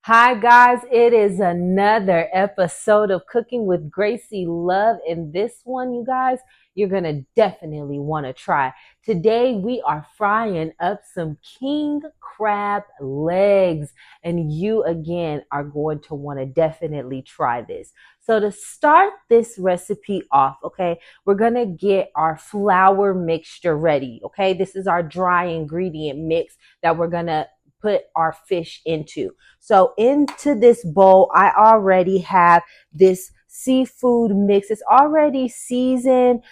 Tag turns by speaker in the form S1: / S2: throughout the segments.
S1: Hi guys, it is another episode of Cooking with Gracie Love. And this one, you guys, you're going to definitely want to try. Today we are frying up some king crab legs, and you again are going to want to definitely try this. So to start this recipe off, okay, we're going to get our flour mixture ready. Okay, this is our dry ingredient mix that we're going to put our fish into. So into this bowl, I already have this seafood mix. It's already seasoned.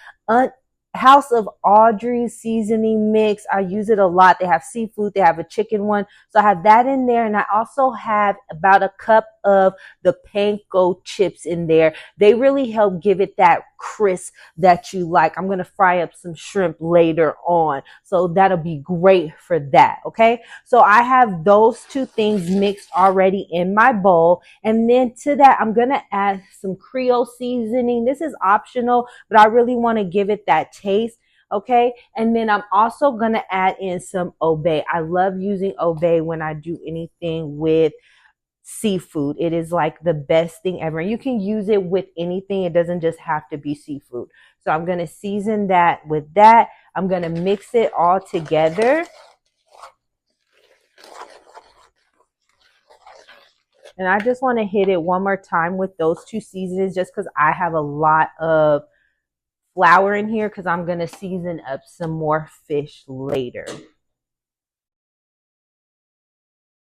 S1: House of Audrey's seasoning mix. I use it a lot. They have seafood. They have a chicken one. So I have that in there. And I also have about a cup of the panko chips in there. They really help give it that crisp that you like. I'm going to fry up some shrimp later on. So that'll be great for that. Okay. So I have those two things mixed already in my bowl. And then to that, I'm going to add some Creole seasoning. This is optional, but I really want to give it that taste. Okay. And then I'm also going to add in some obey. I love using obey when I do anything with seafood. It is like the best thing ever. You can use it with anything. It doesn't just have to be seafood. So I'm going to season that with that. I'm going to mix it all together. And I just want to hit it one more time with those two seasonings just because I have a lot of flour in here because I'm going to season up some more fish later.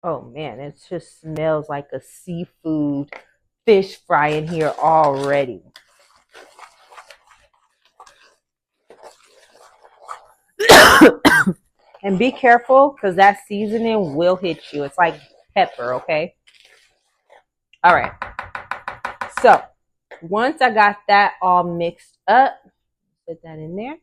S1: Oh man, it just smells like a seafood fish fry in here already. And be careful because that seasoning will hit you. It's like pepper, okay? All right. So once I got that all mixed up, put that in there.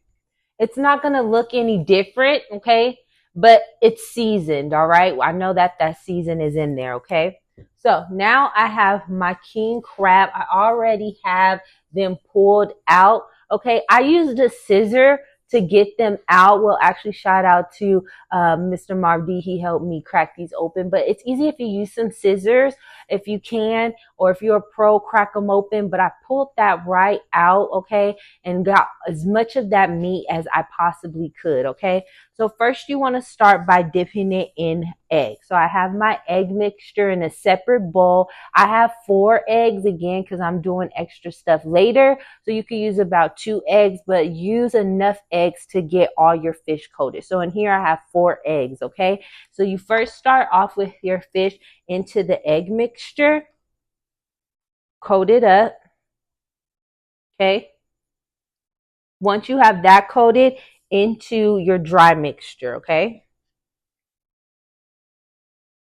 S1: It's not going to look any different, okay? But it's seasoned, all right? I know that season is in there, okay? So now I have my king crab. I already have them pulled out, okay? I used a scissor to get them out. Well, actually, shout out to Mr. Mardi. He helped me crack these open. But it's easy if you use some scissors, if you can, or if you're a pro, crack them open. But I pulled that right out, okay, and got as much of that meat as I possibly could, okay? So first you want to start by dipping it in egg. So I have my egg mixture in a separate bowl. I have 4 eggs again because I'm doing extra stuff later. So you can use about 2 eggs, but use enough eggs to get all your fish coated. So in here I have 4 eggs, okay? So you first start off with your fish into the egg mixture, coat it up, okay? Once you have that coated, into your dry mixture, okay?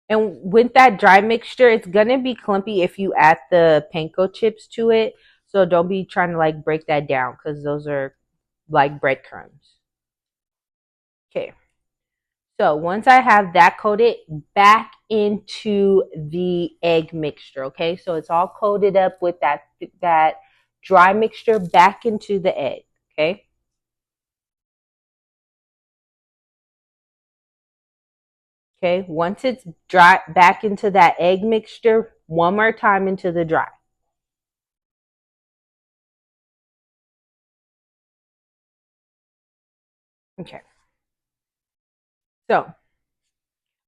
S1: And with that dry mixture, it's going to be clumpy if you add the panko chips to it. So don't be trying to like break that down because those are like breadcrumbs. Okay. So once I have that coated, back into the egg mixture, okay? So it's all coated up with that dry mixture back into the egg, okay? Okay, once it's dry, back into that egg mixture, one more time into the dry. Okay. So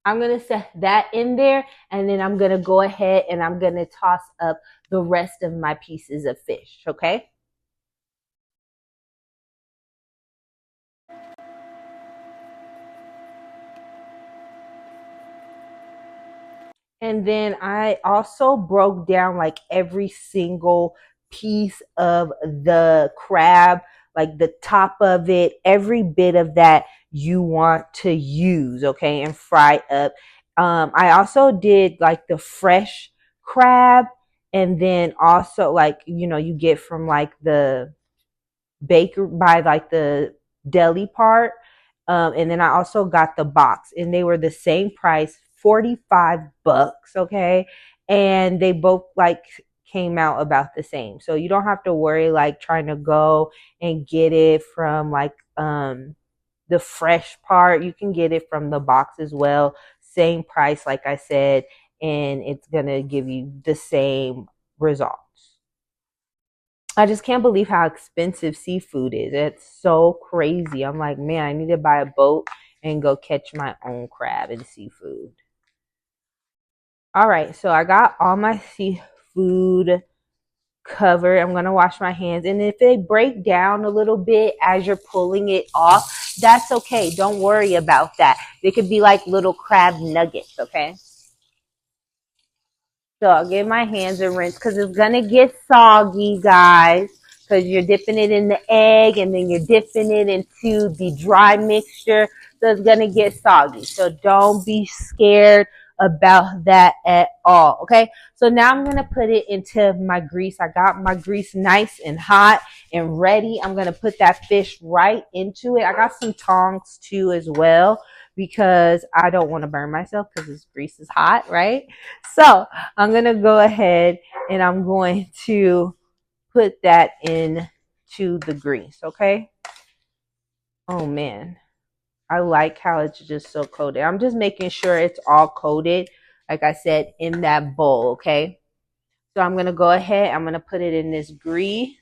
S1: I'm going to set that in there, and then I'm going to go ahead and I'm going to toss up the rest of my pieces of fish, okay? And then I also broke down like every single piece of the crab, like the top of it, every bit of that you want to use, okay, and fry up. I also did like the fresh crab, and then also like, you get from like the baker by like the deli part. And then I also got the box, and they were the same price, $45, okay? And they both like came out about the same. So you don't have to worry like trying to go and get it from like the fresh part. You can get it from the box as well. Same price, like I said. and it's going to give you the same results. I just can't believe how expensive seafood is. It's so crazy. I'm like, man, I need to buy a boat and go catch my own crab and seafood. All right, so I got all my seafood covered. I'm going to wash my hands. And if they break down a little bit as you're pulling it off, that's okay. Don't worry about that. They could be like little crab nuggets, okay? So I'll give my hands a rinse because it's going to get soggy, guys, because you're dipping it in the egg and then you're dipping it into the dry mixture. So it's going to get soggy. So don't be scared about that at all, okay? So now I'm going to put it into my grease. I got my grease nice and hot and ready. I'm going to put that fish right into it. I got some tongs too as well because I don't want to burn myself because this grease is hot, right? So I'm going to go ahead and I'm going to put that into the grease, okay? Oh, man. I like how it's just so coated. I'm just making sure it's all coated, like I said, in that bowl, okay? So I'm going to go ahead. I'm going to put it in this grease.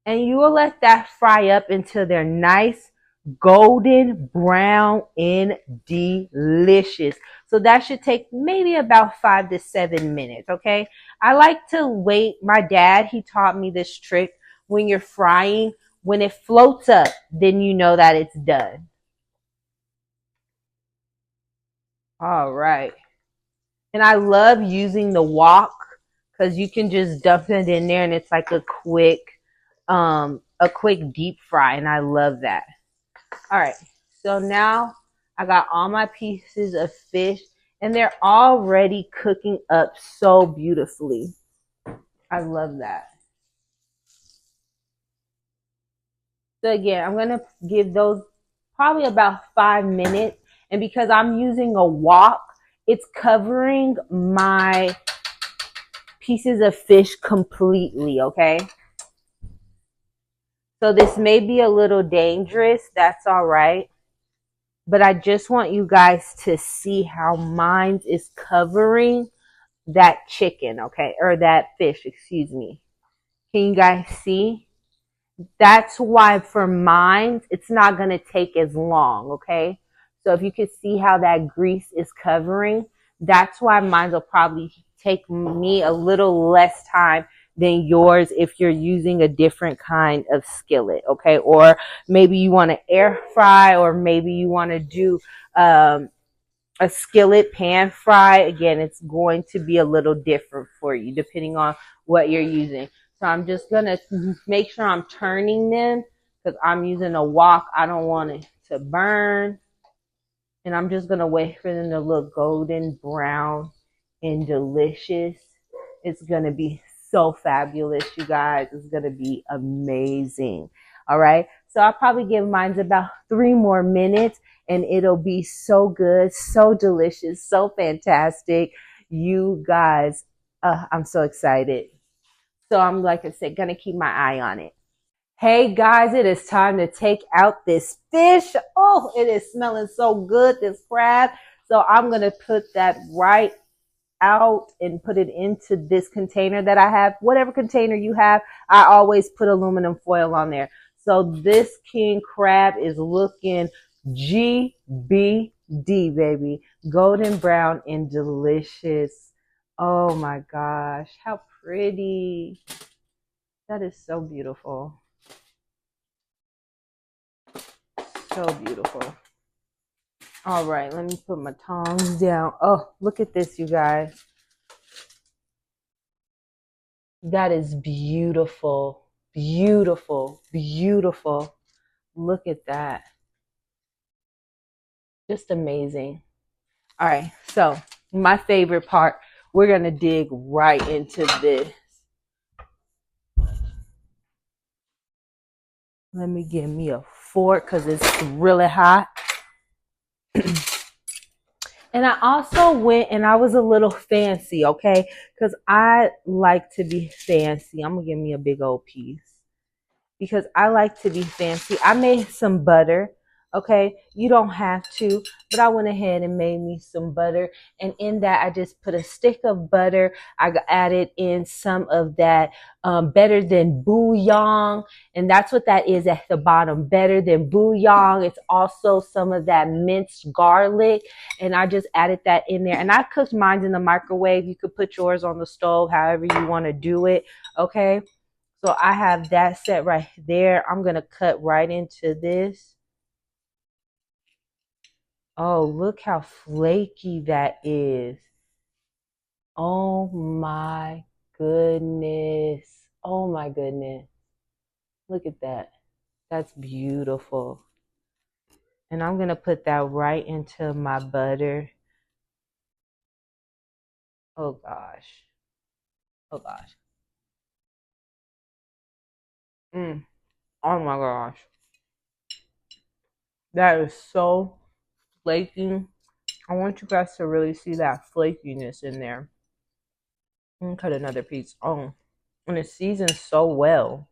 S1: And you will let that fry up until they're nice, golden brown and delicious. So that should take maybe about 5 to 7 minutes, okay? I like to wait. My dad, he taught me this trick. When you're frying, when it floats up, then you know that it's done. All right. And I love using the wok because you can just dump it in there and it's like a quick deep fry, and I love that. All right, so now I got all my pieces of fish and they're already cooking up so beautifully. I love that. So again, I'm gonna give those probably about 5 minutes, and because I'm using a wok, it's covering my pieces of fish completely, okay? So this may be a little dangerous. That's all right. But I just want you guys to see how mine is covering that chicken, okay? Or that fish, excuse me. Can you guys see? That's why for mine, it's not going to take as long, okay? So if you can see how that grease is covering, that's why mine will probably take me a little less time than yours if you're using a different kind of skillet, okay? Or maybe you want to air fry, or maybe you want to do a skillet pan fry. Again, it's going to be a little different for you depending on what you're using. So I'm just going to make sure I'm turning them because I'm using a wok. I don't want it to burn. And I'm just going to wait for them to look golden brown and delicious. It's going to be so fabulous, you guys. It's going to be amazing. All right. So I'll probably give mine about 3 more minutes and it'll be so good, so delicious, so fantastic. You guys, I'm so excited. So I'm, like I said, going to keep my eye on it. Hey guys, it is time to take out this fish. Oh, it is smelling so good, this crab. So I'm going to put that right out and put it into this container that I have. Whatever container you have, I always put aluminum foil on there. So this king crab is looking GBD, baby. Golden brown and delicious. Oh my gosh, how pretty. That is so beautiful. So beautiful. All right, let me put my tongs down. Oh, look at this, you guys. That is beautiful. Beautiful. Beautiful. Look at that. Just amazing. All right, so my favorite part, we're going to dig right into this. Let me get me a fork because it's really hot. And I also went and I was a little fancy, okay? Because I like to be fancy. I'm going to give me a big old piece. because I like to be fancy. I made some butter. Okay, you don't have to, but I went ahead and made me some butter. And in that, I just put a stick of butter. I added in some of that better than bouillon. And that's what that is at the bottom, better than bouillon. It's also some of that minced garlic. And I just added that in there. And I cooked mine in the microwave. You could put yours on the stove, however you want to do it. Okay, so I have that set right there. I'm going to cut right into this. Oh, look how flaky that is. Oh my goodness. Oh my goodness. Look at that. That's beautiful. And I'm going to put that right into my butter. Oh gosh. Oh gosh. Oh my gosh. That is so flaky. I want you guys to really see that flakiness in there. I'm going to cut another piece. Oh, and it's seasoned so well.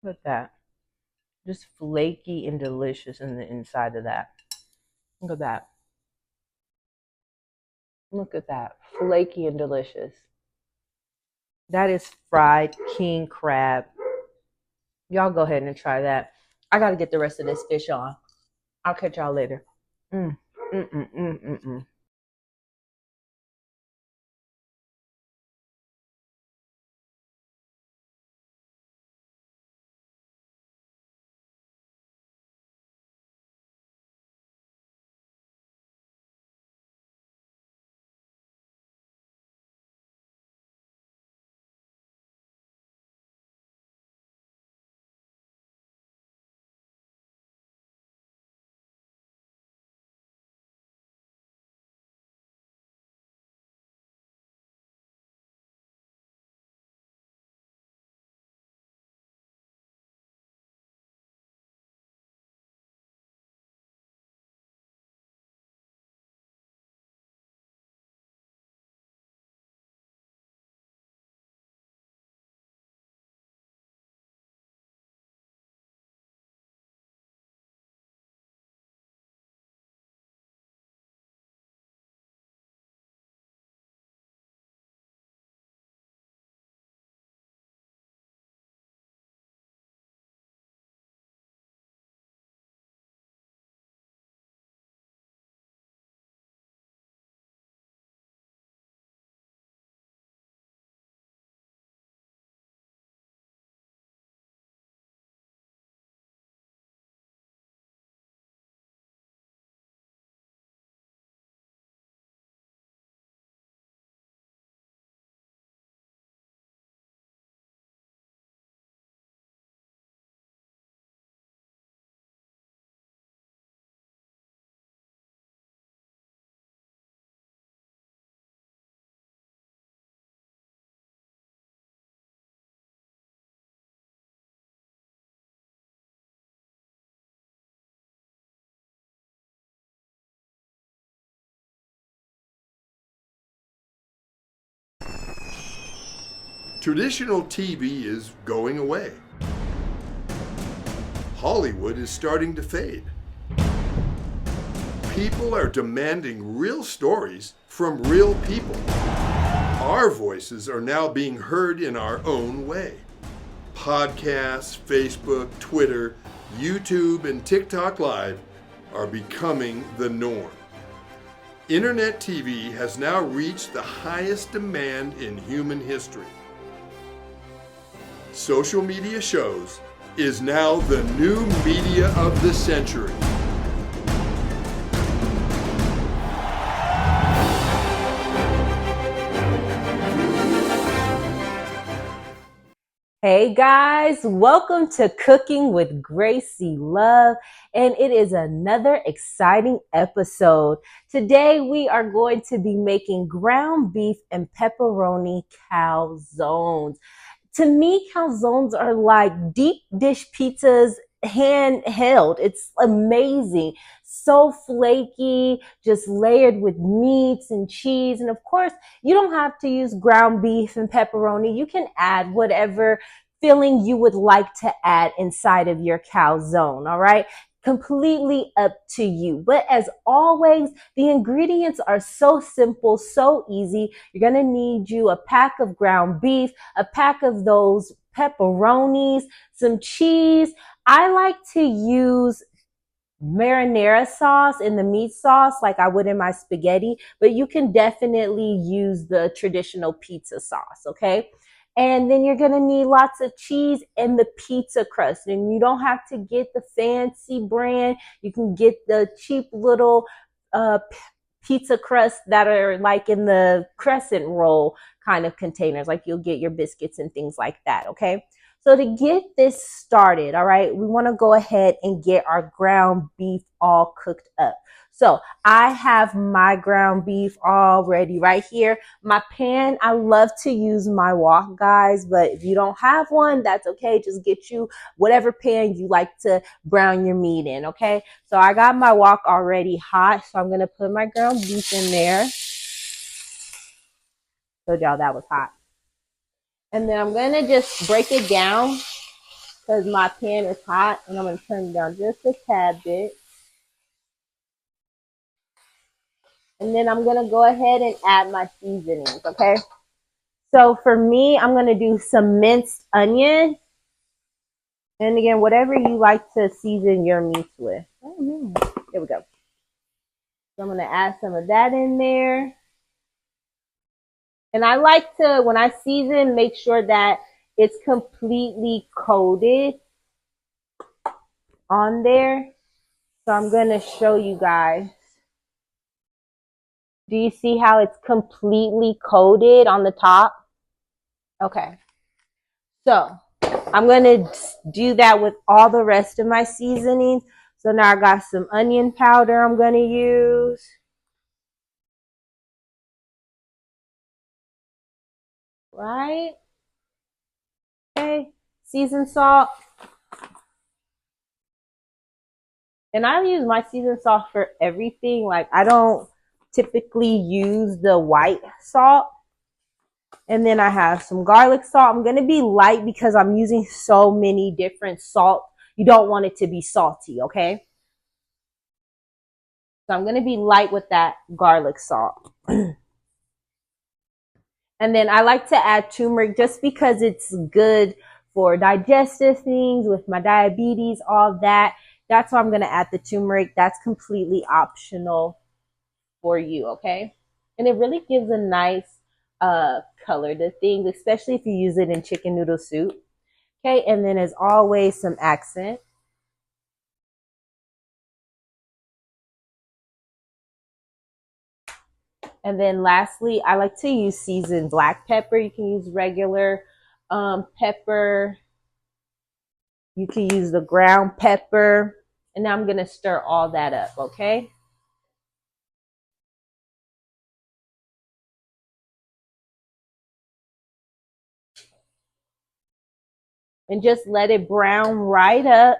S1: Look at that. Just flaky and delicious in the inside of that. Look at that. Look at that. Flaky and delicious. That is fried king crab. Y'all go ahead and try that. I got to get the rest of this fish on. I'll catch y'all later.
S2: Traditional TV is going away. Hollywood is starting to fade. People are demanding real stories from real people. Our voices are now being heard in our own way. Podcasts, Facebook, Twitter, YouTube, and TikTok Live are becoming the norm. Internet TV has now reached the highest demand in human history. Social media shows is now the new media of the century.
S1: Hey guys, welcome to Cooking with Gracie Love, and it is another exciting episode. Today we are going to be making ground beef and pepperoni calzones. To me, calzones are like deep dish pizzas handheld. It's amazing. So flaky, just layered with meats and cheese. And of course, you don't have to use ground beef and pepperoni. You can add whatever filling you would like to add inside of your calzone. All right. Completely up to you. But as always, the ingredients are so simple, so easy. You're going to need you a pack of ground beef, a pack of those pepperonis, some cheese. I like to use marinara sauce in the meat sauce like I would in my spaghetti, but you can definitely use the traditional pizza sauce, okay? And then you're going to need lots of cheese and the pizza crust. And you don't have to get the fancy brand. You can get the cheap little pizza crust that are like in the crescent roll kind of containers, like you'll get your biscuits and things like that, okay? So to get this started, all right, we want to go ahead and get our ground beef all cooked up. So I have my ground beef already right here. My pan, I love to use my wok, guys, but if you don't have one, that's okay. Just get you whatever pan you like to brown your meat in, okay? So I got my wok already hot, so I'm going to put my ground beef in there. Told y'all that was hot. And then I'm going to just break it down because my pan is hot, and I'm going to turn it down just a tad bit. And then I'm going to go ahead and add my seasonings, okay? So for me, I'm going to do some minced onion. And again, whatever you like to season your meats with. There we go. So I'm going to add some of that in there. And I like to, when I season, make sure that it's completely coated on there. So I'm going to show you guys. Do you see how it's completely coated on the top? Okay. So I'm going to do that with all the rest of my seasonings. So now I got some onion powder I'm going to use. Right? Okay. Seasoned salt. And I use my seasoned salt for everything. Like I don't typically use the white salt. And then I have some garlic salt. I'm going to be light because I'm using so many different salt. You don't want it to be salty, okay? So I'm going to be light with that garlic salt. And then I like to add turmeric just because it's good for digestive things with my diabetes, all that. That's why I'm going to add the turmeric. That's completely optional for you, okay? And it really gives a nice color to things, especially if you use it in chicken noodle soup. Okay, and then as always, some accent. And then lastly, I like to use seasoned black pepper. You can use regular pepper. You can use the ground pepper. And now I'm going to stir all that up, okay? And just let it brown right up.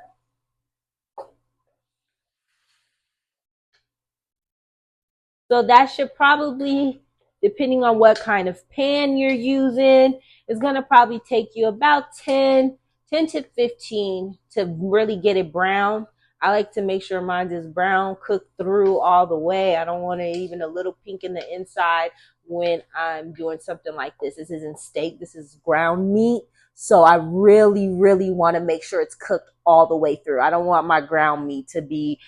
S1: So that should probably, depending on what kind of pan you're using, is going to probably take you about 10 to 15 to really get it brown. I like to make sure mine is brown, cooked through all the way. I don't want it even a little pink in the inside when I'm doing something like this. This isn't steak. This is ground meat. So I really, really want to make sure it's cooked all the way through. I don't want my ground meat to be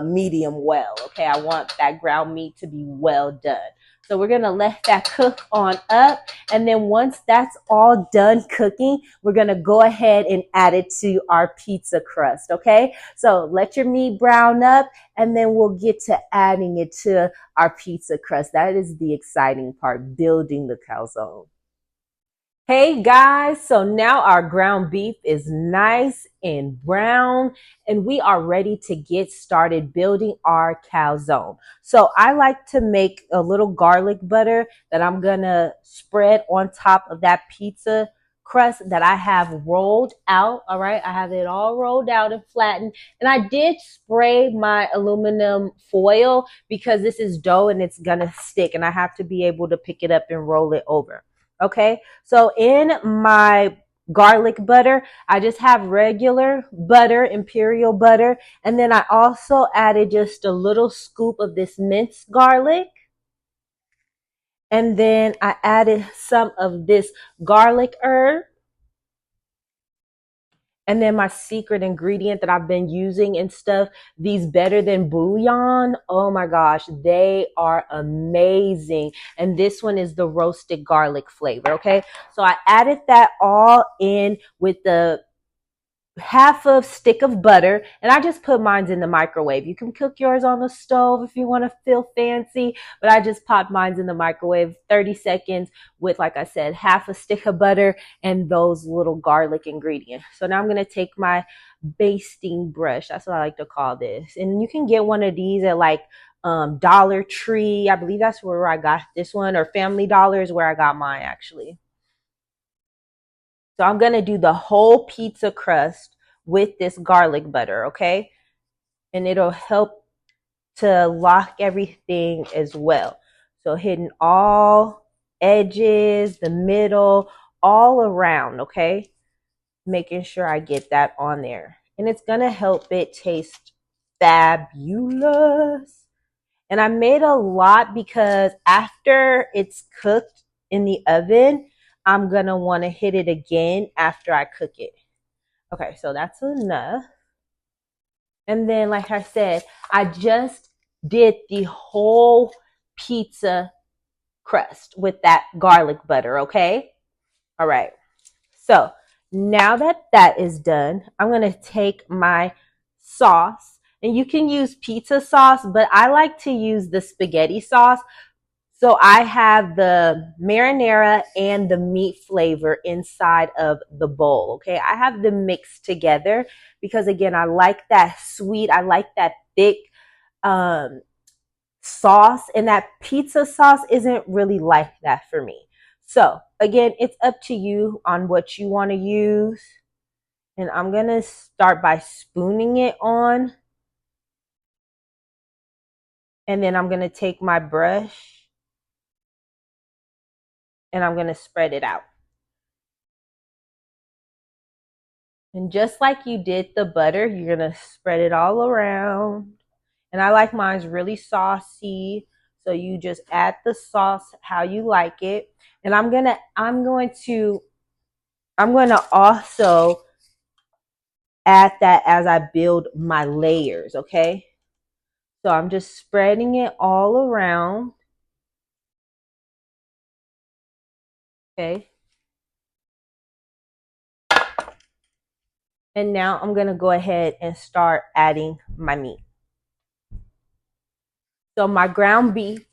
S1: medium well. Okay, I want that ground meat to be well done. So we're going to let that cook on up. And then once that's all done cooking, we're going to go ahead and add it to our pizza crust. Okay, so let your meat brown up and then we'll get to adding it to our pizza crust. That is the exciting part, building the calzone. Hey guys, so now our ground beef is nice and brown and we are ready to get started building our calzone. So I like to make a little garlic butter that I'm gonna spread on top of that pizza crust that I have rolled out. All right, I have it all rolled out and flattened, and I did spray my aluminum foil because this is dough and it's gonna stick and I have to be able to pick it up and roll it over. Okay, so in my garlic butter. I just have regular butter, imperial butter. And then I also added just a little scoop of this minced garlic. And then I added some of this garlic herb. And then my secret ingredient that I've been using and stuff, these Better Than bouillon. Oh my gosh, they are amazing. And this one is the roasted garlic flavor. Okay. So I added that all in with the half a stick of butter, and I just put mine in the microwave. You can cook yours on the stove if you want to feel fancy, but I just popped mine in the microwave 30 seconds with, like I said, half a stick of butter and those little garlic ingredients. So now I'm going to take my basting brush. That's what I like to call this. And you can get one of these at like Dollar Tree. I believe that's where I got this one, or Family Dollar is where I got mine actually. So I'm going to do the whole pizza crust with this garlic butter, okay? And it'll help to lock everything as well. So hitting all edges, the middle, all around, okay? Making sure I get that on there. And it's going to help it taste fabulous. And I made a lot because after it's cooked in the oven, I'm going to want to hit it again after I cook it. Okay, so that's enough. And then, like I said, I just did the whole pizza crust with that garlic butter, okay? All right. So now that that is done, I'm going to take my sauce. And you can use pizza sauce, but I like to use the spaghetti sauce. So I have the marinara and the meat flavor inside of the bowl, okay? I have them mixed together because, again, I like that sweet, I like that thick sauce, and that pizza sauce isn't really like that for me. So, again, it's up to you on what you want to use. And I'm going to start by spooning it on. And then I'm going to take my brush and I'm going to spread it out. And just like you did the butter, you're going to spread it all around. And I like mine's really saucy. So you just add the sauce how you like it. And I'm going to also add that as I build my layers, okay? So I'm just spreading it all around. Okay. And now I'm going to go ahead and start adding my meat. So my ground beef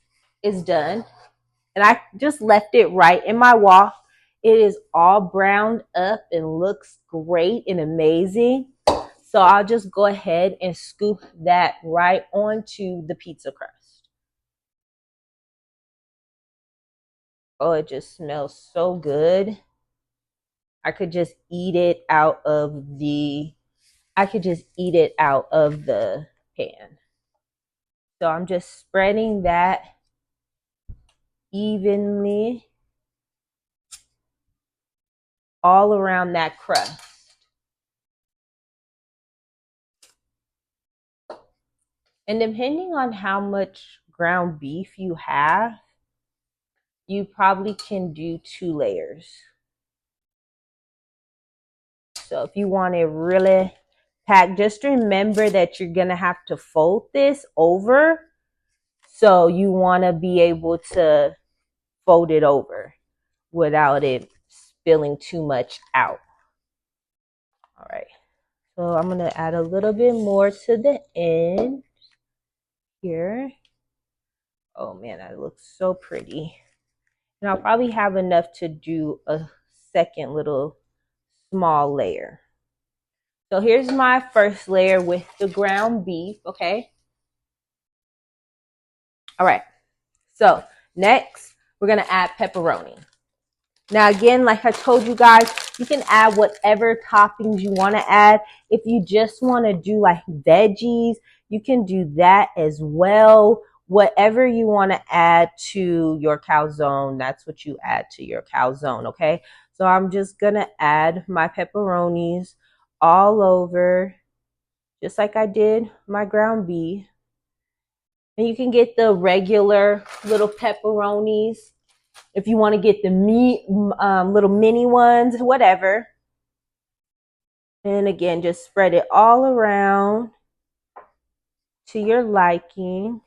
S1: is done. And I just left it right in my wok. It is all browned up and looks great and amazing. So I'll just go ahead and scoop that right onto the pizza crust. Oh, it just smells so good. I could just eat it out of the pan. So I'm just spreading that evenly all around that crust. And depending on how much ground beef you have, you probably can do 2 layers. So if you want it really packed, just remember that you're going to have to fold this over. So you want to be able to fold it over without it spilling too much out. All right. So I'm going to add a little bit more to the end here. Oh man, that looks so pretty. And I'll probably have enough to do a second little small layer. So here's my first layer with the ground beef, okay? All right. So next, we're going to add pepperoni. Now, again, like I told you guys, you can add whatever toppings you want to add. If you just want to do like veggies, you can do that as well. Whatever you want to add to your calzone, that's what you add to your calzone, okay? So I'm just going to add my pepperonis all over, just like I did my ground beef. And you can get the regular little pepperonis if you want to get the meat, little mini ones, whatever. And again, just spread it all around to your liking.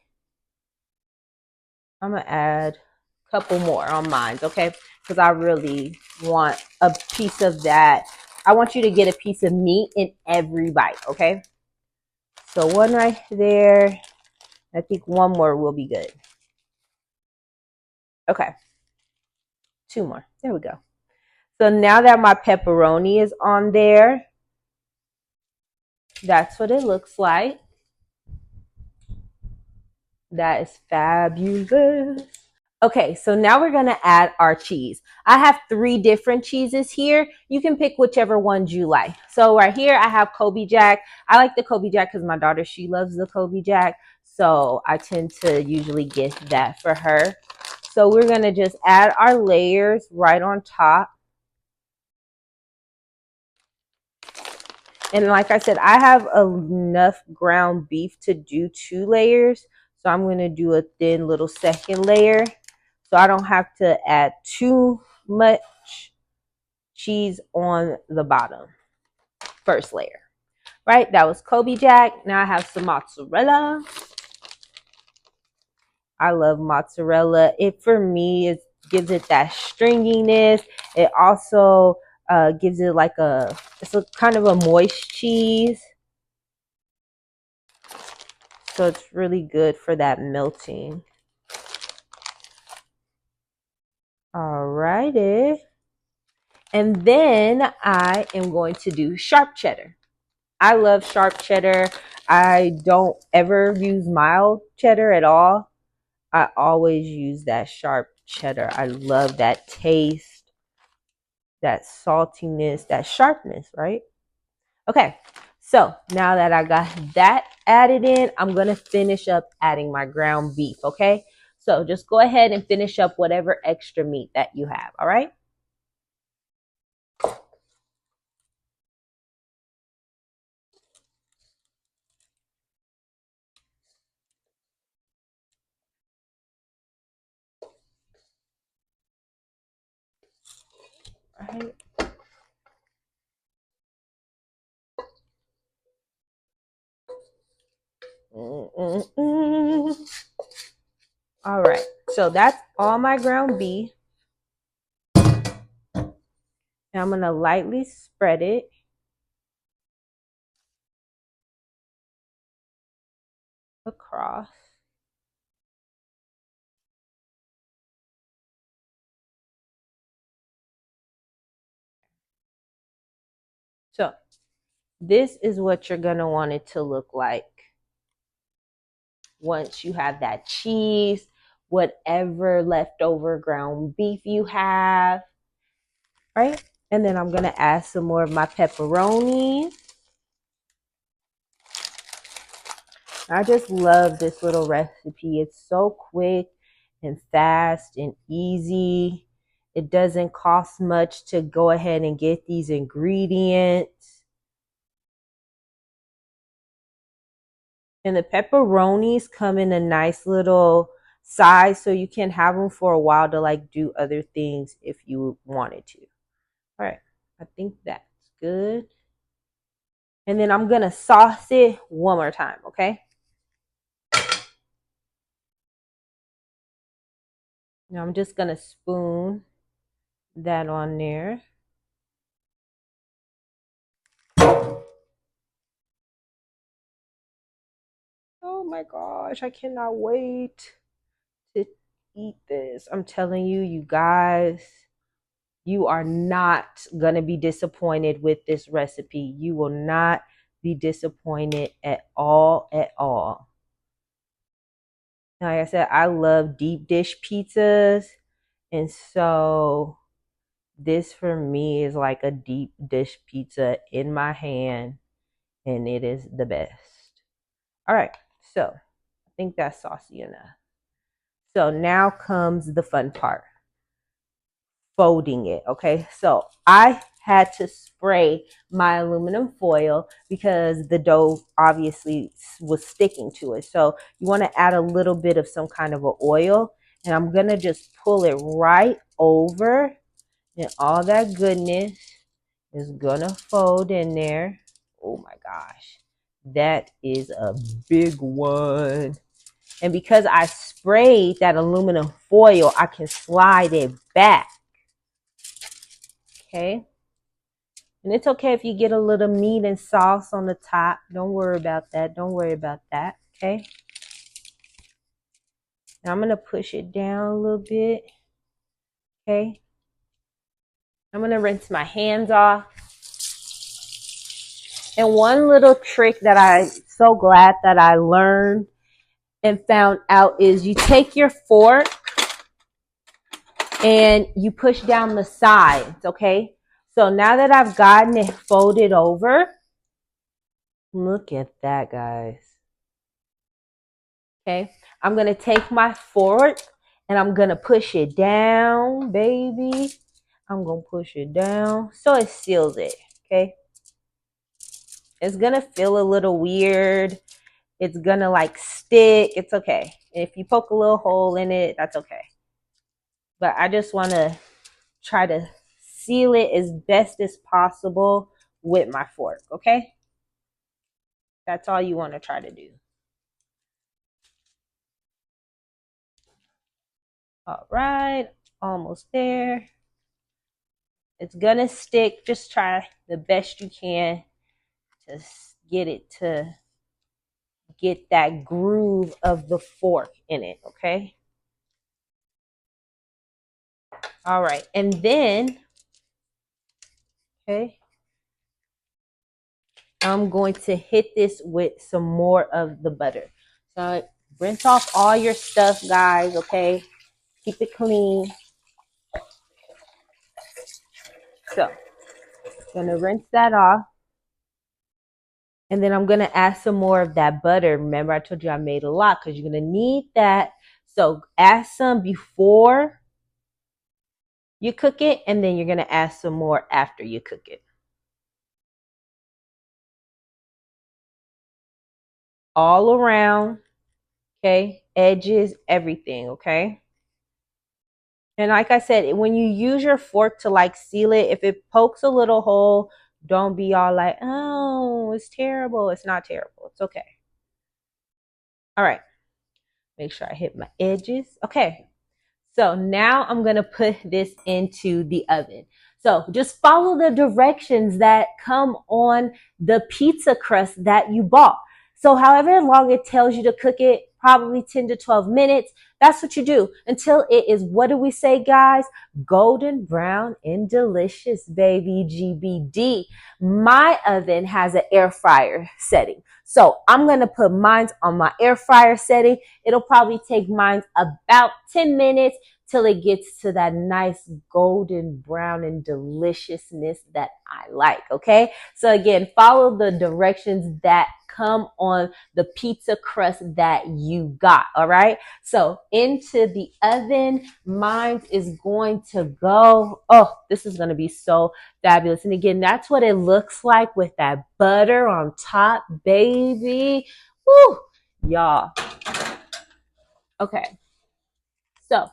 S1: I'm going to add a couple more on mine, okay? Because I really want a piece of that. I want you to get a piece of meat in every bite, okay? So one right there. I think one more will be good. Okay. Two more. There we go. So now that my pepperoni is on there, that's what it looks like. That is fabulous. Okay, so now we're going to add our cheese. I have 3 different cheeses here. You can pick whichever ones you like. So right here, I have Kobe Jack. I like the Kobe Jack because my daughter, she loves the Kobe Jack. So I tend to usually get that for her. So we're going to just add our layers right on top. And like I said, I have enough ground beef to do 2 layers. So I'm going to do a thin little second layer. So I don't have to add too much cheese on the bottom. First layer. Right? That was Kobe Jack. Now I have some mozzarella. I love mozzarella. It, for me, gives it that stringiness. It also gives it like it's a kind of a moist cheese. So it's really good for that melting. Alrighty. And then I am going to do sharp cheddar. I love sharp cheddar. I don't ever use mild cheddar at all. I always use that sharp cheddar. I love that taste, that saltiness, that sharpness, right? Okay, so now that I got that added in, I'm going to finish up adding my ground beef, okay? So just go ahead and finish up whatever extra meat that you have, all right? All right. All right, so that's all my ground beef. And I'm going to lightly spread it across. So this is what you're going to want it to look like once you have that cheese, whatever leftover ground beef you have, right? And then I'm going to add some more of my pepperoni. I just love this little recipe. It's so quick and fast and easy. It doesn't cost much to go ahead and get these ingredients. And the pepperonis come in a nice little size, so you can have them for a while to like do other things if you wanted to. All right, I think that's good. And then I'm going to sauce it one more time, okay? Now I'm just going to spoon that on there. Oh my gosh, I cannot wait to eat this. I'm telling you, you guys, you are not going to be disappointed with this recipe. You will not be disappointed at all, at all. Like I said, I love deep dish pizzas. And so this for me is like a deep dish pizza in my hand. And it is the best. All right, so I think that's saucy enough. So now comes the fun part. folding it. Okay, so I had to spray my aluminum foil because the dough obviously was sticking to it. So you want to add a little bit of some kind of an oil, and I'm gonna just pull it right over, and all that goodness is gonna fold in there. Oh my gosh, that is a big one. And because I sprayed that aluminum foil, I can slide it back. Okay. And it's okay if you get a little meat and sauce on the top. Don't worry about that. Don't worry about that. Okay. Now I'm going to push it down a little bit. Okay. I'm going to rinse my hands off. And one little trick that I'm so glad that I learned and found out is you take your fork and you push down the sides. Okay. So now that I've gotten it folded over, look at that, guys. Okay. I'm going to take my fork and I'm going to push it down, baby. I'm going to push it down so it seals it. Okay. It's going to feel a little weird. It's going to like stick. It's okay. If you poke a little hole in it, that's okay. But I just want to try to seal it as best as possible with my fork. Okay. That's all you want to try to do. All right. Almost there. It's gonna stick. Just try the best you can to get it to get that groove of the fork in it, okay? All right, and then, okay, I'm going to hit this with some more of the butter. So rinse off all your stuff, guys, okay? Keep it clean. So, gonna rinse that off. And then I'm going to add some more of that butter. Remember, I told you I made a lot because you're going to need that. So add some before you cook it, and then you're going to add some more after you cook it. All around, okay? Edges, everything, okay? And like I said, when you use your fork to like seal it, if it pokes a little hole, don't be all like, oh, it's terrible. It's not terrible. It's okay. All right. Make sure I hit my edges. Okay. So now I'm going to put this into the oven. So just follow the directions that come on the pizza crust that you bought. So however long it tells you to cook it, probably 10 to 12 minutes, that's what you do until it is, what do we say, guys? Golden brown and delicious, baby. GBD. My oven has an air fryer setting. So I'm going to put mine on my air fryer setting. It'll probably take mine about 10 minutes till it gets to that nice golden brown and deliciousness that I like, okay? So again, follow the directions that come on the pizza crust that you got, all right? So into the oven, mine is going to go, oh, this is going to be so fabulous. And again, that's what it looks like with that butter on top, baby. Woo, y'all. Okay, so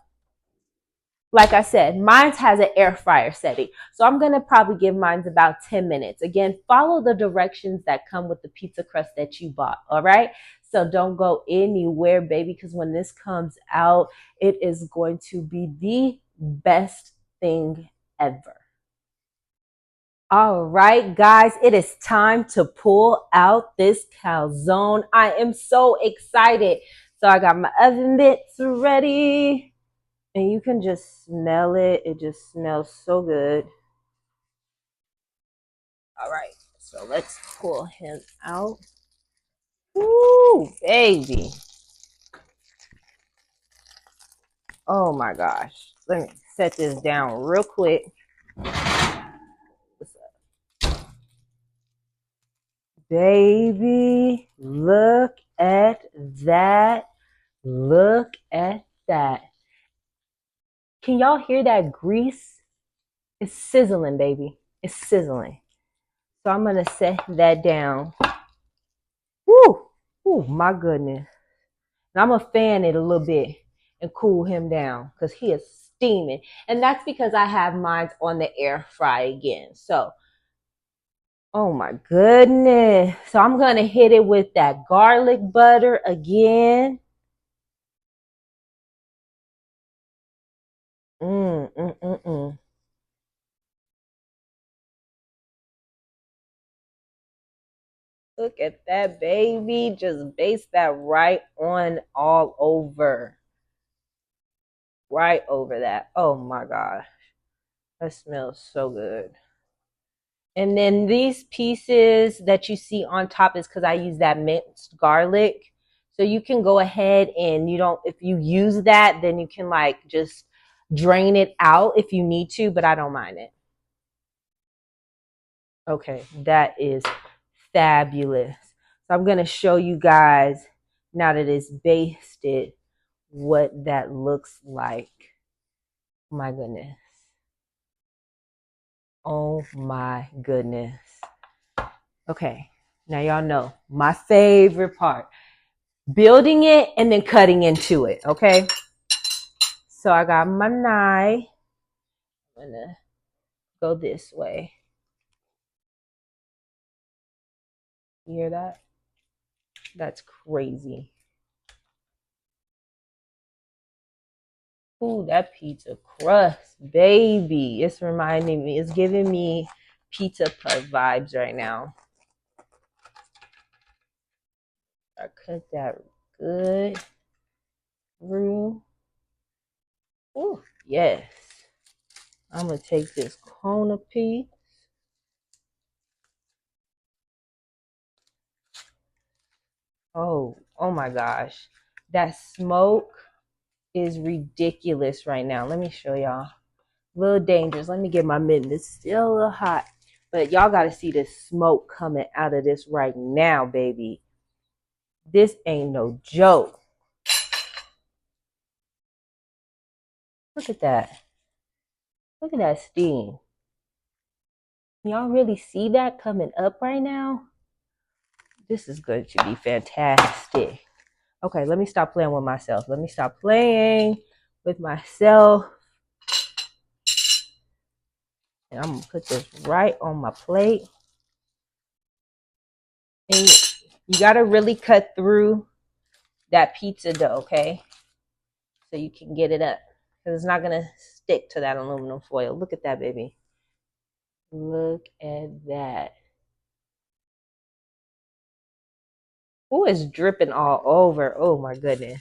S1: like I said, mine has an air fryer setting. So I'm going to probably give mine about 10 minutes. Again, follow the directions that come with the pizza crust that you bought. All right. So don't go anywhere, baby, because when this comes out, it is going to be the best thing ever. All right, guys, it is time to pull out this calzone. I am so excited. So I got my oven mitts ready. And you can just smell it. It just smells so good. All right. So let's pull him out. Ooh, baby. Oh my gosh. Let me set this down real quick. What's up? Baby, look at that. Look at that. Can y'all hear that grease It's sizzling, baby. It's sizzling. So I'm going to set that down. Woo! Woo, my goodness. And I'm going to fan it a little bit and cool him down because he is steaming. And that's because I have mine on the air fry again. So, oh my goodness. So I'm going to hit it with that garlic butter again. Mm, mm, mm, mm. Look at that, baby. Just baste that right on all over. Right over that. Oh my gosh. That smells so good. And then these pieces that you see on top is because I use that minced garlic. So you can go ahead and if you use that, then you can like just drain it out if you need to, but I don't mind it. Okay, that is fabulous. So I'm going to show you guys now that it's basted what that looks like. My goodness. Oh my goodness. Okay, now y'all know my favorite part, building it and then cutting into it, okay? So I got my knife. I'm gonna go this way. You hear that? That's crazy. Ooh, that pizza crust, baby. It's reminding me, it's giving me pizza puff vibes right now. I cut that good through. Ooh, yes. I'm going to take this corner piece. Oh my gosh. That smoke is ridiculous right now. Let me show y'all. A little dangerous. Let me get my mitten. It's still a little hot. But y'all got to see the smoke coming out of this right now, baby. This ain't no joke. Look at that. Look at that steam. Y'all really see that coming up right now? This is going to be fantastic. Okay, let me stop playing with myself. Let me stop playing with myself. And I'm going to put this right on my plate. And you got to really cut through that pizza dough, okay? So you can get it up. Because it's not going to stick to that aluminum foil. Look at that, baby. Look at that. Ooh, it's dripping all over. Oh, my goodness.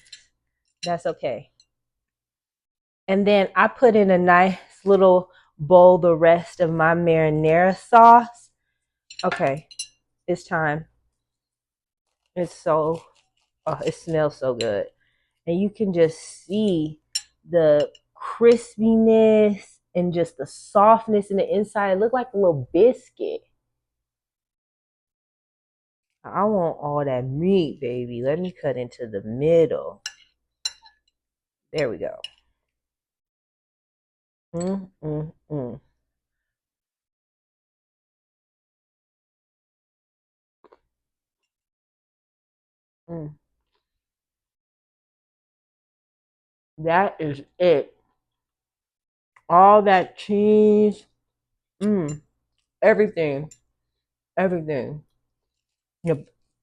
S1: That's okay. And then I put in a nice little bowl the rest of my marinara sauce. Okay, it's time. It smells so good. And you can just see the crispiness and just the softness in the inside. It looked like a little biscuit. I want all that meat, baby. Let me cut into the middle. There we go. Mm, mm, mm. Mm. That is it. All that cheese. Everything. Everything. Your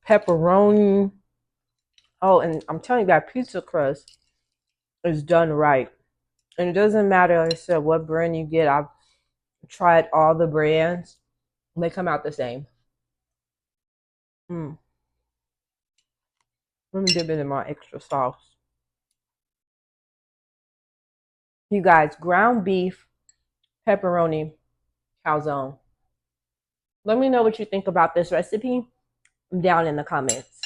S1: pepperoni. Oh, and I'm telling you, that pizza crust is done right. And it doesn't matter, like I said, what brand you get. I've tried all the brands. They come out the same. Let me dip it in my extra sauce. You guys, ground beef, pepperoni, calzone. Let me know what you think about this recipe down in the comments.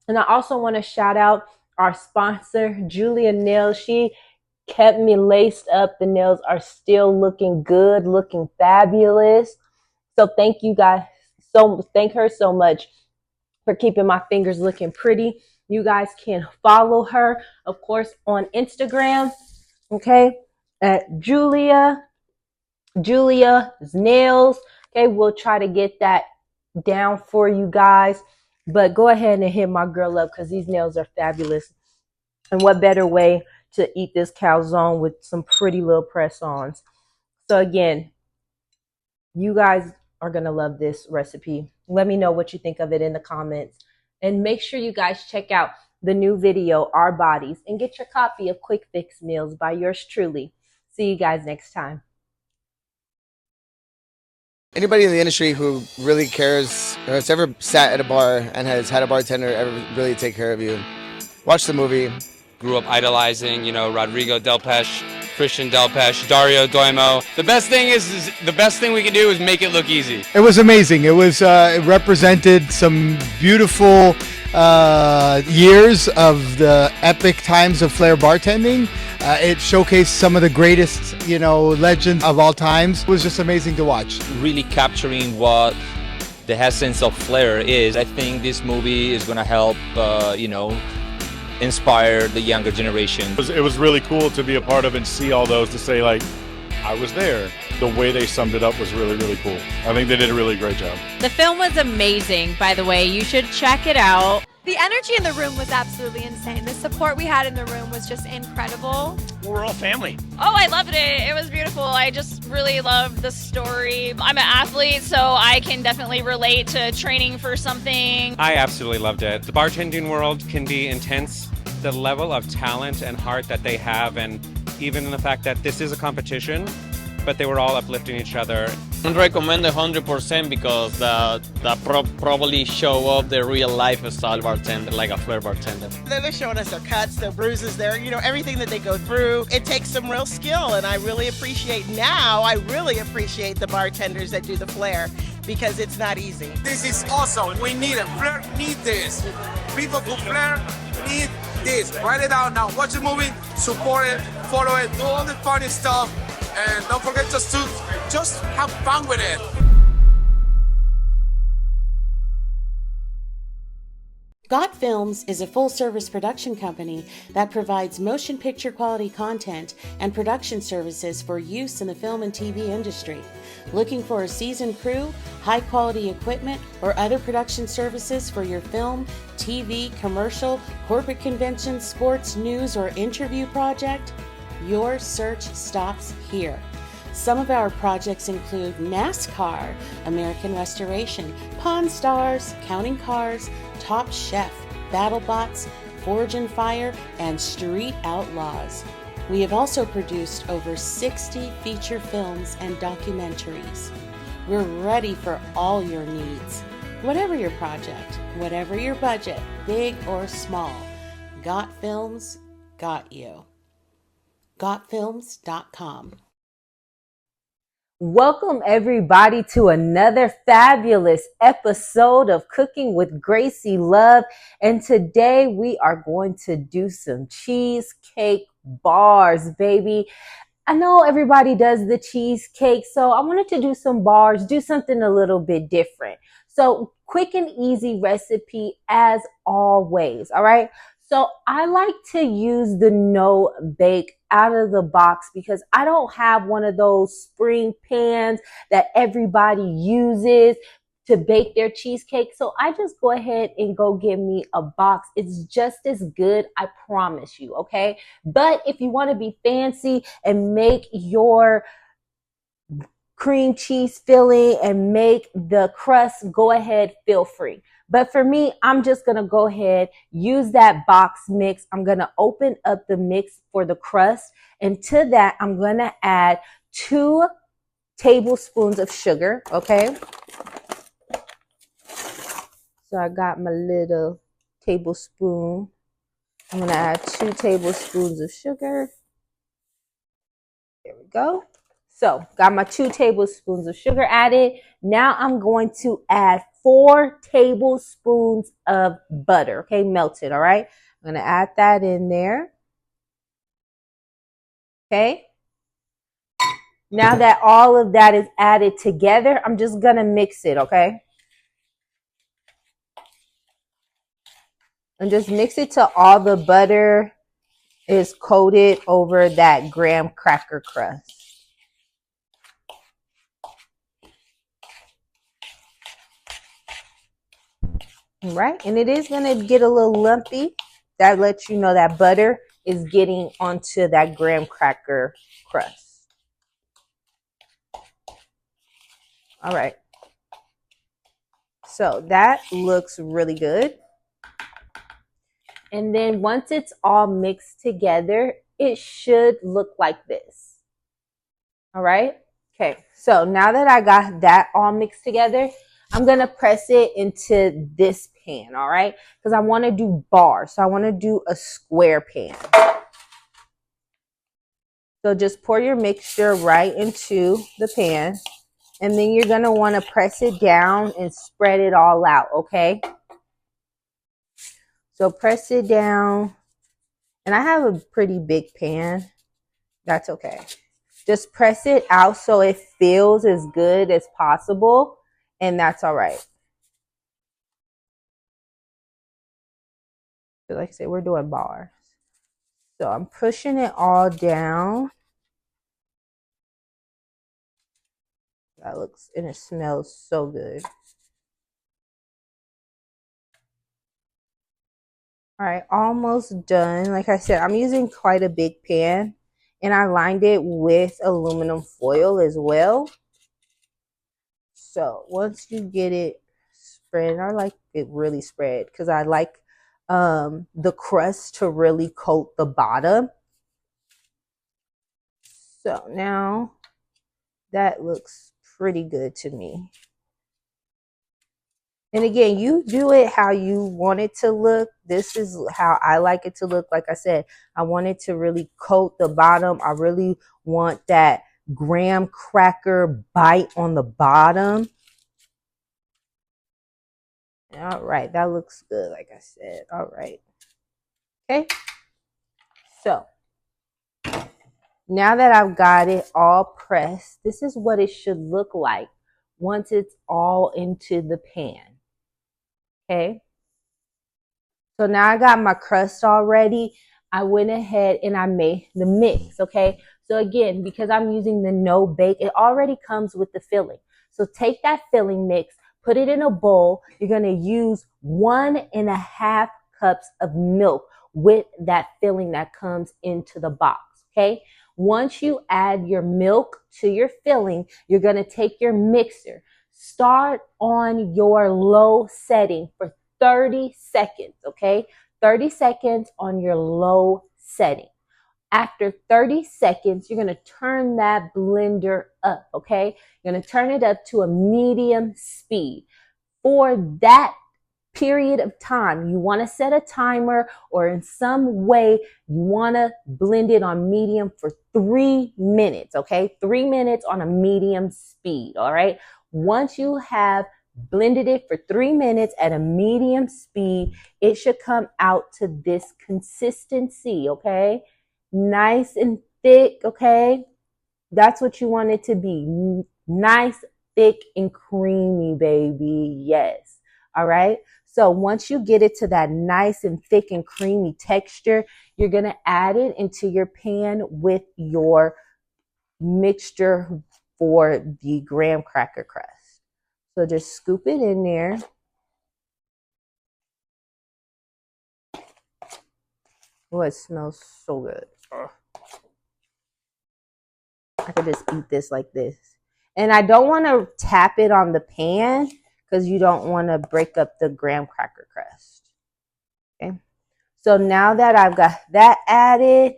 S1: And I also want to shout out our sponsor, Julia Nails. She kept me laced up. The nails are still looking good, looking fabulous. So thank you guys. Thank her so much for keeping my fingers looking pretty. You guys can follow her, of course, on Instagram, okay, at Julia Julia's nails. Okay, we'll try to get that down for you guys. But go ahead and hit my girl up because these nails are fabulous. And what better way to eat this calzone with some pretty little press-ons. So again, you guys are going to love this recipe. Let me know what you think of it in the comments. And make sure you guys check out the new video, Our Bodies, and get your copy of Quick Fix Meals by yours truly. See you guys next time.
S3: Anybody in the industry who really cares or has ever sat at a bar and has had a bartender ever really take care of you, watch the movie.
S4: Grew up idolizing, Rodrigo Del Peche, Christian Del Peche, Dario Doimo. The best thing we can do is make it look easy.
S5: It was amazing. It represented some beautiful years of the epic times of flair bartending. It showcased some of the greatest, legends of all times. It was just amazing to watch.
S6: Really capturing what the essence of flair is. I think this movie is going to help, inspire the younger generation.
S7: It was really cool to be a part of and see all those, to say, like, I was there. The way they summed it up was really, really cool. I think they did a really great job.
S8: The film was amazing, by the way. You should check it out.
S9: The energy in the room was absolutely insane. The support we had in the room was just incredible.
S10: We're all family.
S8: Oh, I loved it. It was beautiful. I just really loved the story. I'm an athlete, so I can definitely relate to training for something.
S11: I absolutely loved it. The bartending world can be intense. The level of talent and heart that they have, and even in the fact that this is a competition, but they were all uplifting each other.
S12: I recommend 100% because that probably show up the real lifestyle bartender, like a flair bartender.
S13: They're showing us their cuts, their bruises, everything that they go through. It takes some real skill, and I really appreciate the bartenders that do the flair, because it's not easy.
S14: This is awesome. We need it. Flair need this. People who flair need this. Write it down now. Watch the movie, support it, follow it, do all the funny stuff. And don't forget just have fun with it.
S15: Got Films is a full-service production company that provides motion picture quality content and production services for use in the film and TV industry. Looking for a seasoned crew, high-quality equipment, or other production services for your film, TV, commercial, corporate convention, sports, news, or interview project? Your search stops here. Some of our projects include NASCAR, American Restoration, Pawn Stars, Counting Cars, Top Chef, BattleBots, Forge and Fire, and Street Outlaws. We have also produced over 60 feature films and documentaries. We're ready for all your needs. Whatever your project, whatever your budget, big or small, Got Films got you. GotFilms.com.
S1: Welcome everybody to another fabulous episode of Cooking with Gracie Love. And today we are going to do some cheesecake bars, baby. I know everybody does the cheesecake, so I wanted to do some bars, do something a little bit different. So quick and easy recipe as always, all right? So I like to use the no bake out of the box because I don't have one of those spring pans that everybody uses to bake their cheesecake. So I just go ahead and go get me a box. It's just as good, I promise you, okay? But if you want to be fancy and make your cream cheese filling and make the crust, go ahead, feel free. But for me, I'm just going to go ahead, use that box mix. I'm going to open up the mix for the crust. And to that, I'm going to add 2 tablespoons of sugar, okay? So I got my little tablespoon. I'm going to add 2 tablespoons of sugar. There we go. So got my 2 tablespoons of sugar added. Now I'm going to add 4 tablespoons of butter, okay, melted, all right? I'm going to add that in there, okay? Now that all of that is added together, I'm just going to mix it, okay? And just mix it till all the butter is coated over that graham cracker crust. All right, and it is gonna get a little lumpy. That lets you know that butter is getting onto that graham cracker crust. All right, so that looks really good. And then once it's all mixed together, it should look like this. All right. Okay. So now that I got that all mixed together, I'm going to press it into this pan. All right. Because I want to do bars. So I want to do a square pan. So just pour your mixture right into the pan. And then you're going to want to press it down and spread it all out. Okay. So press it down. And I have a pretty big pan. That's okay. Just press it out so it feels as good as possible. And that's all right. So like I said, we're doing bars. So I'm pushing it all down. That looks, and it smells so good. All right, almost done. Like I said, I'm using quite a big pan, and I lined it with aluminum foil as well. So once you get it spread, I like it really spread because I like the crust to really coat the bottom. So now that looks pretty good to me. And again, you do it how you want it to look. This is how I like it to look. Like I said, I want it to really coat the bottom. I really want that graham cracker bite on the bottom. All right, that looks good, like I said. All right. Okay. So now that I've got it all pressed, this is what it should look like once it's all into the pan. Okay. So now I got my crust all ready. I went ahead and I made the mix. Okay. So again, because I'm using the no bake, it already comes with the filling. So take that filling mix, put it in a bowl. You're going to use 1.5 cups of milk with that filling that comes into the box. Okay. Once you add your milk to your filling, you're going to take your mixer. Start on your low setting for 30 seconds, okay? 30 seconds on your low setting. After 30 seconds, you're going to turn that blender up, okay? You're going to turn it up to a medium speed. For that period of time, you want to set a timer or in some way you want to blend it on medium for 3 minutes, okay? 3 minutes on a medium speed, all right? Once you have blended it for 3 minutes at a medium speed, it should come out to this consistency, okay? Nice and thick, okay? That's what you want it to be. Nice, thick, and creamy, baby. Yes. All right? So once you get it to that nice and thick and creamy texture, you're going to add it into your pan with your mixture for the graham cracker crust. So just scoop it in there. Oh, it smells so good. Ugh. I could just eat this like this. And I don't want to tap it on the pan because you don't want to break up the graham cracker crust. Okay. So now that I've got that added,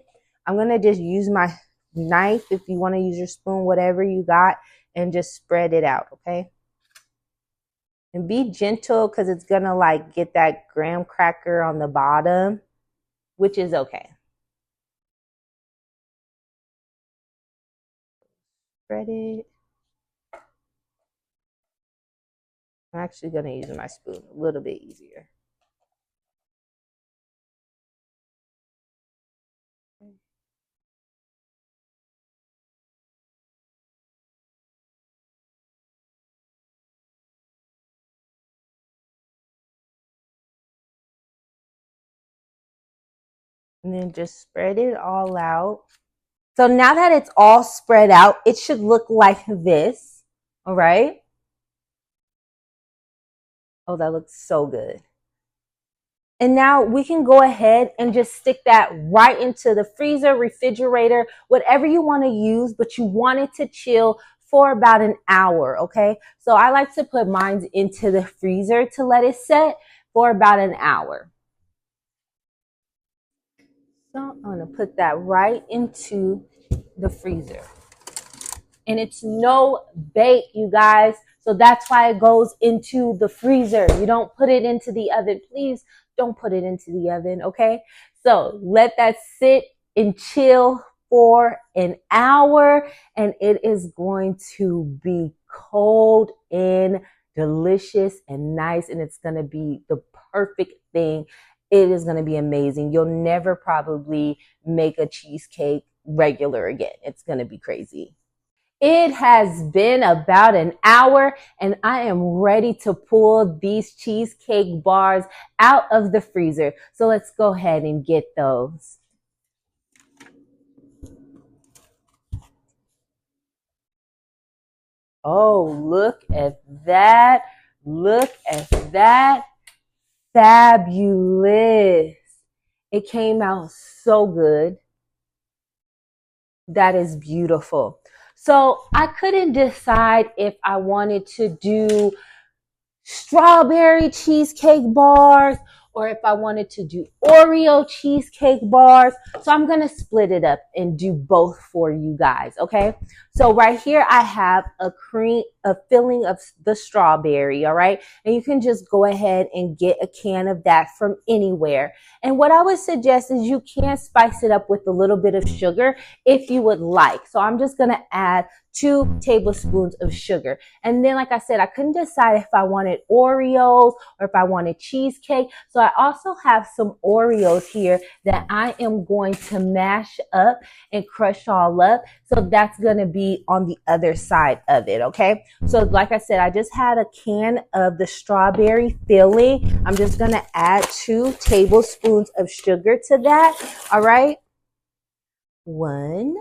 S1: I'm going to just use my knife, if you want to use your spoon, whatever you got, and just spread it out, okay? And be gentle because it's going to like get that graham cracker on the bottom, which is okay. Spread it. I'm actually going to use my spoon a little bit easier. And then just spread it all out. So now that it's all spread out, it should look like this. All right. Oh, that looks so good. And now we can go ahead and just stick that right into the freezer, refrigerator, whatever you want to use, but you want it to chill for about an hour, okay? So I like to put mine into the freezer to let it set for about an hour. So I'm going to put that right into the freezer. And it's no bake, you guys. So that's why it goes into the freezer. You don't put it into the oven. Please don't put it into the oven, okay? So let that sit and chill for an hour, and it is going to be cold and delicious and nice, and it's going to be the perfect thing. It is going to be amazing. You'll never probably make a cheesecake regular again. It's going to be crazy. It has been about an hour and I am ready to pull these cheesecake bars out of the freezer. So let's go ahead and get those. Oh, look at that. Look at that. Fabulous. It came out so good. That is beautiful. So I couldn't decide if I wanted to do strawberry cheesecake bars or if I wanted to do Oreo cheesecake bars. So I'm going to split it up and do both for you guys. Okay. So right here, I have a filling of the strawberry. All right. And you can just go ahead and get a can of that from anywhere. And what I would suggest is you can spice it up with a little bit of sugar if you would like. So I'm just going to add 2 tablespoons of sugar. And then, like I said, I couldn't decide if I wanted Oreos or if I wanted cheesecake. So I also have some Oreos here that I am going to mash up and crush all up. So that's going to be on the other side of it. Okay. So like I said, I just had a can of the strawberry filling. I'm just going to add 2 tablespoons of sugar to that. All right. 1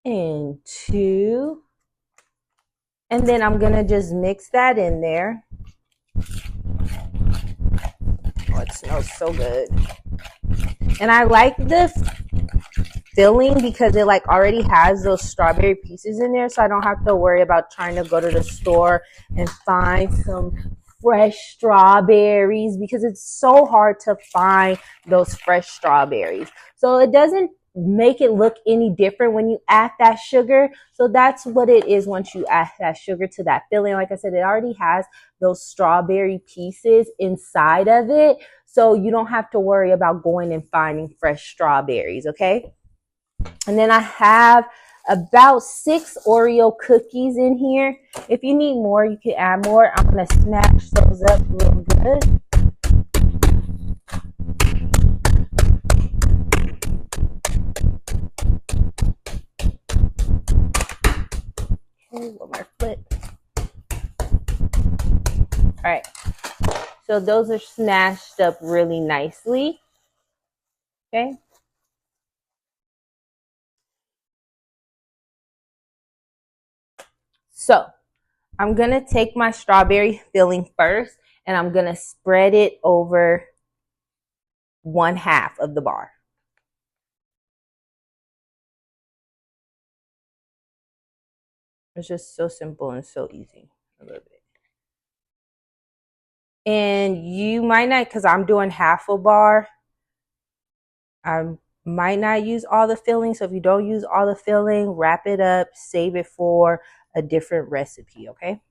S1: and 2, and then I'm gonna just mix that in there. Oh, it smells so good. And I like this filling because it like already has those strawberry pieces in there, so I don't have to worry about trying to go to the store and find some fresh strawberries because it's so hard to find those fresh strawberries. So it doesn't make it look any different when you add that sugar. So that's what it is once you add that sugar to that filling. Like I said, it already has those strawberry pieces inside of it. So you don't have to worry about going and finding fresh strawberries, okay? And then I have about 6 Oreo cookies in here. If you need more, you can add more. I'm going to smash those up real good. One more flip. All right. So those are smashed up really nicely. Okay. So I'm going to take my strawberry filling first and I'm going to spread it over 1/2 of the bar. It's just so simple and so easy. I love it. And you might not, because I'm doing 1/2 a bar, I might not use all the filling. So if you don't use all the filling, wrap it up, save it for a different recipe, okay?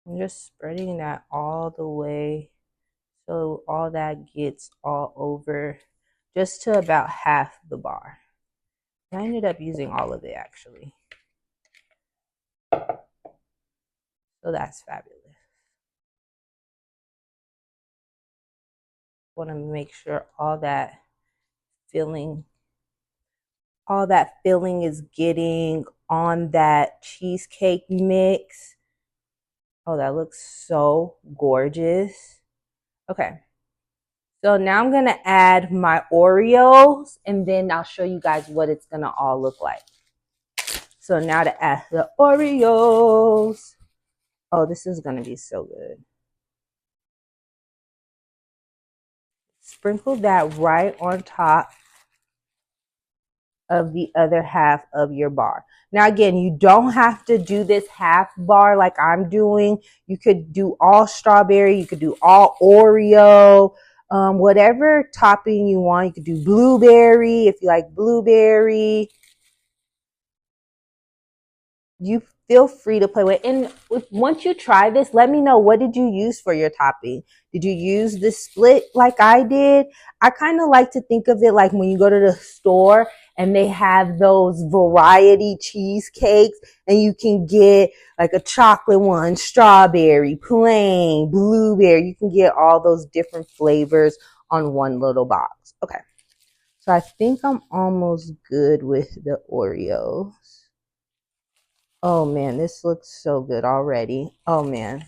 S1: I'm just spreading that all the way so all that gets all over, just to about 1/2 the bar. I ended up using all of it actually. So that's fabulous. Want to make sure all that filling is getting on that cheesecake mix. Oh, that looks so gorgeous. Okay. So now I'm going to add my Oreos and then I'll show you guys what it's going to all look like. So now to add the Oreos. Oh, this is going to be so good. Sprinkle that right on top of the other half of your bar. Now, again, you don't have to do this half bar like I'm doing. You could do all strawberry. You could do all Oreo, whatever topping you want. You could do blueberry if you like blueberry. You feel free to play with it. And once you try this, let me know, what did you use for your topping? Did you use the split like I did? I kind of like to think of it like when you go to the store and they have those variety cheesecakes and you can get like a chocolate one, strawberry, plain, blueberry. You can get all those different flavors on one little box. Okay. So I think I'm almost good with the Oreos. Oh man, this looks so good already. Oh man.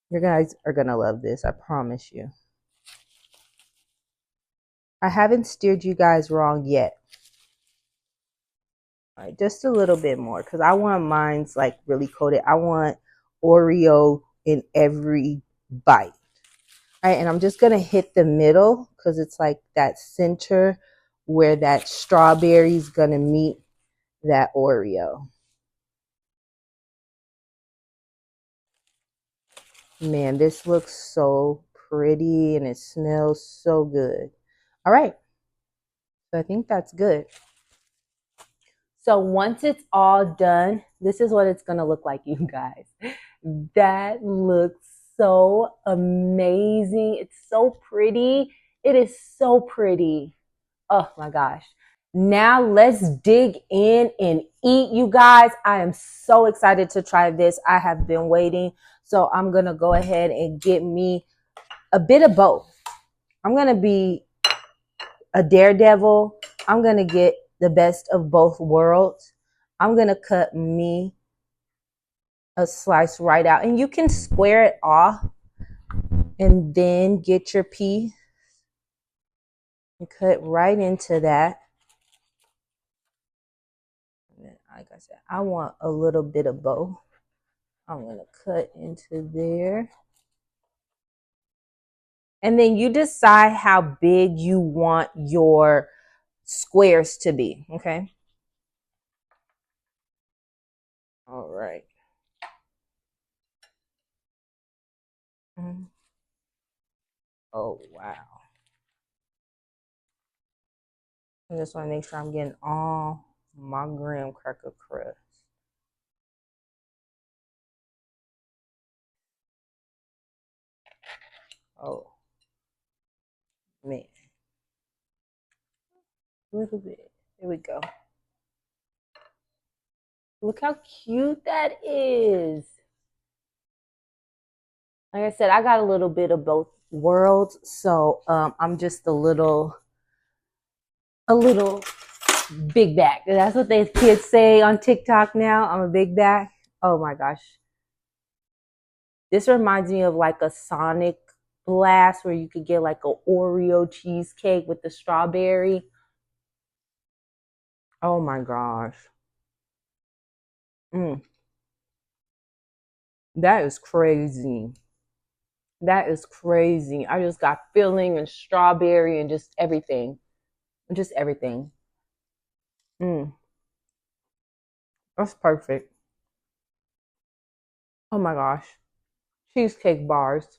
S1: You guys are going to love this. I promise you. I haven't steered you guys wrong yet. All right, just a little bit more because I want mine's like really coated. I want Oreo in every bite. All right, and I'm just going to hit the middle because it's like that center where that strawberry is going to meet that Oreo. Man, this looks so pretty and it smells so good. All right. So I think that's good. So once it's all done, this is what it's going to look like, you guys. That looks so amazing. It's so pretty. It is so pretty. Oh my gosh. Now let's dig in and eat, you guys. I am so excited to try this. I have been waiting. So I'm going to go ahead and get me a bit of both. I'm going to be a daredevil. I'm going to get the best of both worlds. I'm going to cut me a slice right out. And you can square it off and then get your piece and cut right into that. Like I said, I want a little bit of both. I'm going to cut into there. And then you decide how big you want your squares to be, okay? All right. Oh, wow. I just want to make sure I'm getting all my graham cracker crust. Oh, man. A little bit. Here we go. Look how cute that is. Like I said, I got a little bit of both worlds, so I'm just a little big back. That's what they kids say on TikTok now. I'm a big back. Oh my gosh. This reminds me of like a Sonic Blast where you could get like an Oreo cheesecake with the strawberry. Oh my gosh. That is crazy. That is crazy. I just got filling and strawberry and just everything. Just everything. That's perfect. Oh my gosh. Cheesecake bars.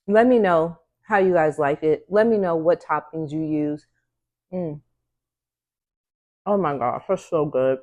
S1: Let me know how you guys like it. Let me know what toppings you use. Oh my gosh, that's so good.